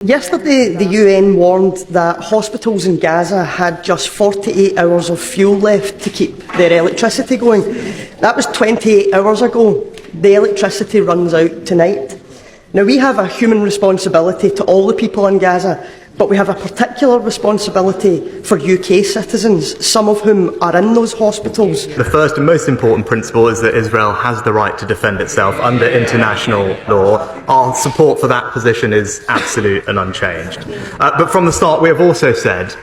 Yesterday, the UN warned that hospitals in Gaza had just 48 hours of fuel left to keep their electricity going. That was 28 hours ago. The electricity runs out tonight. Now, we have a human responsibility to all the people in Gaza, but we have a particular responsibility for UK citizens, some of whom are in those hospitals. The first and most important principle is that Israel has the right to defend itself under international law. Our support for that position is absolute and unchanged. But from the start, we have also said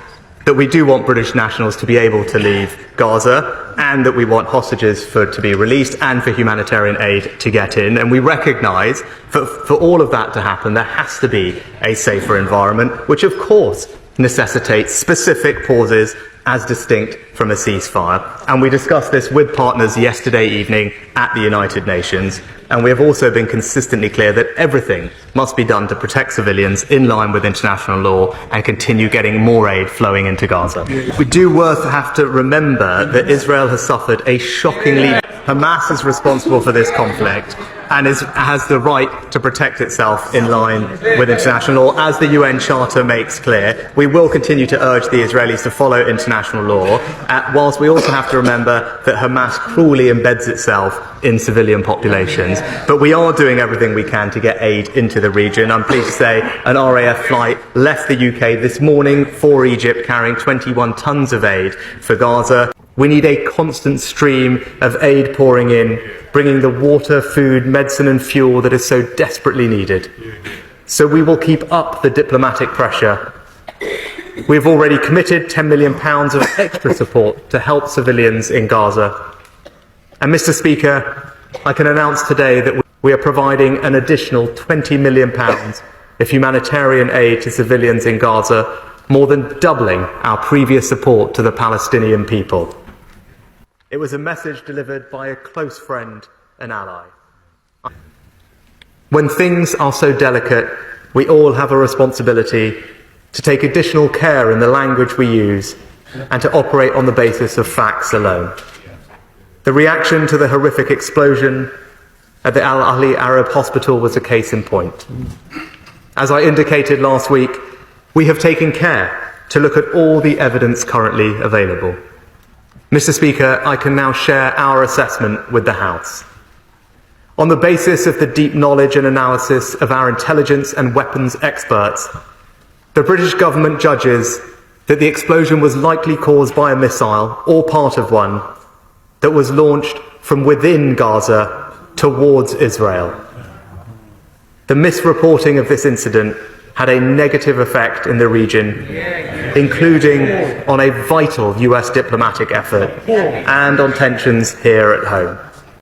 that we do want British nationals to be able to leave Gaza, and that we want hostages to be released and for humanitarian aid to get in. And we recognise that for all of that to happen, there has to be a safer environment, which of course necessitates specific pauses as distinct from a ceasefire. And we discussed this with partners yesterday evening at the United Nations. And we have also been consistently clear that everything must be done to protect civilians in line with international law and continue getting more aid flowing into Gaza. We do have to remember that Israel has suffered a shockingly... Hamas is responsible for this conflict and has the right to protect itself in line with international law. As the UN Charter makes clear, we will continue to urge the Israelis to follow international law, whilst we also have to remember that Hamas cruelly embeds itself in civilian populations. But we are doing everything we can to get aid into the region. I'm pleased to say an RAF flight left the UK this morning for Egypt, carrying 21 tons of aid for Gaza. We need a constant stream of aid pouring in, bringing the water, food, medicine and fuel that is so desperately needed. So we will keep up the diplomatic pressure. We've already committed £10 million of extra support to help civilians in Gaza. And Mr. Speaker, I can announce today that we are providing an additional £20 million of humanitarian aid to civilians in Gaza, more than doubling our previous support to the Palestinian people. It was a message delivered by a close friend and ally. When things are so delicate, we all have a responsibility to take additional care in the language we use and to operate on the basis of facts alone. The reaction to the horrific explosion at the Al Ahli Arab Hospital was a case in point. As I indicated last week, we have taken care to look at all the evidence currently available. Mr. Speaker, I can now share our assessment with the House. On the basis of the deep knowledge and analysis of our intelligence and weapons experts, the British government judges that the explosion was likely caused by a missile, or part of one, that was launched from within Gaza towards Israel. The misreporting of this incident had a negative effect in the region, including on a vital US diplomatic effort and on tensions here at home.